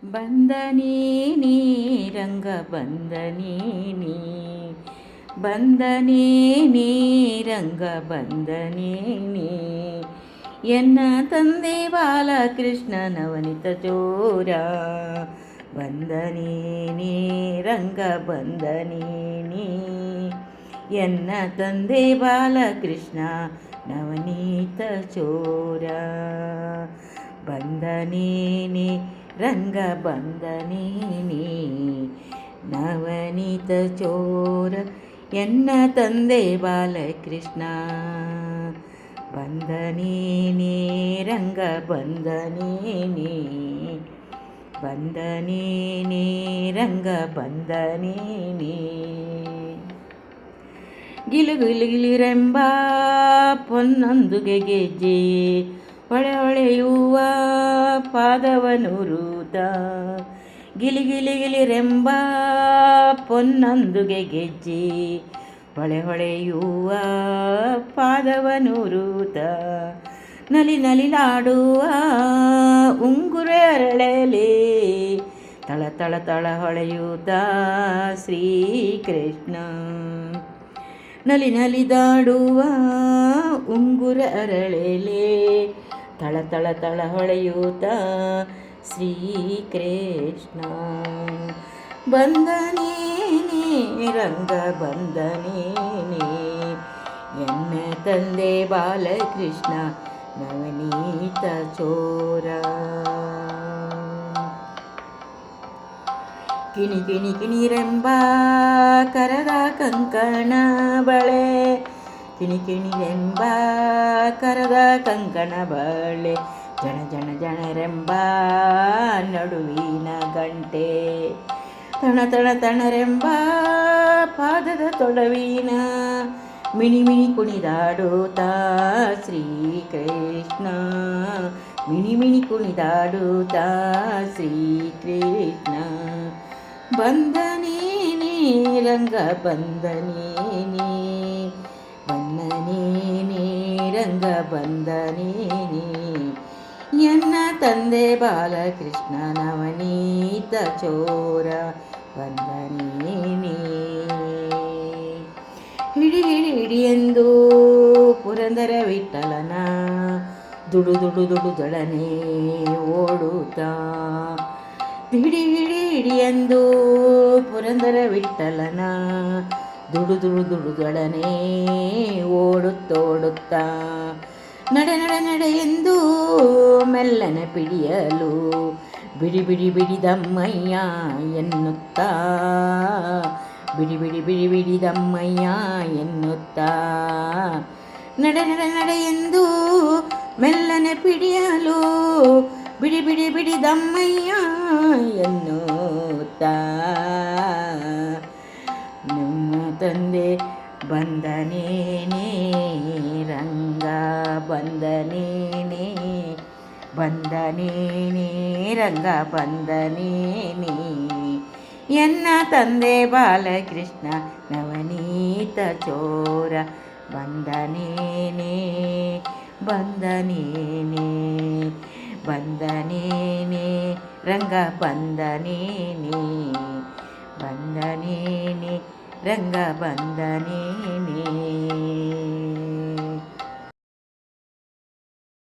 ಬಂದನೇನೇ ರಂಗ ಬಂದನೇನೇ ಬಂದನೇನೇ ರಂಗ ಬಂದನೇನೇ ಎನ್ನ ತಂದೆ ಬಾಲಕೃಷ್ಣ ನವನಿತ ಚೋರ ಬಂದನೇನೇ ರಂಗ ಬಂದನೇನೇ ಎನ್ನ ತಂದೆ ಬಾಲಕೃಷ್ಣ ನವನೀತ ಚೋರ ಬಂದನೇನೇ ರಂಗ ಬಂದನೇನೇ ನವನೀತ ಚೋರ ಎನ್ನ ತಂದೆ ಬಾಲಕೃಷ್ಣ ಬಂದನೇನೇ ರಂಗ ಬಂದನೇನೇ ಬಂದನೇನೇ ರಂಗ ಬಂದನೇನೇ ಗಿಲಿಗಿಲಿರೆಂಬ ಪೊನ್ನೊಂದುಗೆ ಗೆಜ್ಜೆ ಹೊಳೆ ಹೊಳೆಯುವ ಪಾದವನುರುತ ಗಿಲಿಗಿಲಿಗಿಲಿರೆಂಬ ಪೊನ್ನೊಂದುಗೆ ಗೆಜ್ಜೆ ಹೊಳೆ ಹೊಳೆಯುವ ಪಾದವನುರುತ ನಲಿ ನಲಿಲಾಡುವ ಉಂಗುರ ಅರಳಲೆ ತಳ ತಳ ತಳ ಹೊಳೆಯುತ್ತ ಶ್ರೀಕೃಷ್ಣ ನಲಿ ನಲಿದಾಡುವ ಉಂಗುರ ಅರಳೆಲೆ ತಳ ತಳ ತಳ ಹೊಳೆಯುತ್ತ ಶ್ರೀಕೃಷ್ಣ ಬಂದನೇನೇ ರಂಗ ಬಂದನೇನೇ ಎನ್ನ ತಂದೆ ಬಾಲಕೃಷ್ಣ ನವನೀತ ಚೋರ ಕಿಣಿ ಕಿಣಿ ಕಿಣಿರೆಂಬ ಕರದ ಕಂಕಣ ಬಳೆ ಕಿಣಿ ಕಿಣಿರೆಂಬ ಕರದ ಕಂಕಣ ಬಳೆ ಜಣ ಜಣ ಜನರೆಂಬ ನಡುವಿನ ಗಂಟೆ ತಣ ತಣ ತಣರೆಂಬ ಪಾದದ ತೊಡವಿನ ಮಿಣಿ ಮಿಣಿ ಕುಣಿದಾಡುತ್ತಾ ಶ್ರೀಕೃಷ್ಣ ಮಿಣಿ ಮಿಣಿ ಕುಣಿದಾಡುತ್ತಾ ಶ್ರೀಕೃಷ್ಣ ಬಂದನೇನೇ ರಂಗ ಬಂದನೇನೇ ಬಂದನೇನೇ ರಂಗ ಬಂದನೇನೇ ಎನ್ನ ತಂದೆ ಬಾಲಕೃಷ್ಣ ನವನೀತ ಚೋರ ಬಂದನೇನೇ ಹಿಡಿ ಹಿಡಿ ಹಿಡಿ ಎಂದು ಪುರಂದರ ವಿಠಲನ ದುಡು ದುಡು ದುಡು ದೊಡನೆ ಓಡುತ್ತಾ ಹಿಡಿ ಹಿಡಿ ಹಿಡಿ ಎಂದು ಪುರಂದರ ವಿಠಲನ ದುಡು ದುಡು ದುಡುದೊಡನೆ ಓಡುತ್ತೋಡುತ್ತಾ ನಡೆ ನಡೆ ನಡೆ ಎಂದು ಮೆಲ್ಲನೆ ಪಿಡಿಯಲು ಬಿಡಿ ಬಿಡಿ ಬಿಡಿದಮ್ಮಯ್ಯ ಎನ್ನುತ್ತಾ ಬಿಡಿ ಬಿಡಿ ಬಿಡಿ ಬಿಡಿದಮ್ಮಯ್ಯ ಎನ್ನುತ್ತಾ ನಡೆ ನಡೆ ನಡೆ ಎಂದು ಮೆಲ್ಲನೆ ಪಿಡಿಯಲು ಬಿಡಿ ಬಿಡಿ ಬಿಡಿದಮ್ಮಯ್ಯ ಎನ್ನುತ್ತಾ ನಮ್ಮ ತಂದೆ ಬಂದನೇನೇ ರಂಗ ಬಂದನೇನೇ ಬಂದನೇನೇ ರಂಗ ಬಂದನೇನೇ ಎನ್ನ ತಂದೆ ಬಾಲಕೃಷ್ಣ ನವನೀತ ಚೋರ ಬಂದನೇನೇ ಬಂದನೇನೇ ಬಂದನೇನೇ ರಂಗ ಬಂದನೇನೇ ಬಂದನೇನೇ ರಂಗ ಬಂದನೇನೇ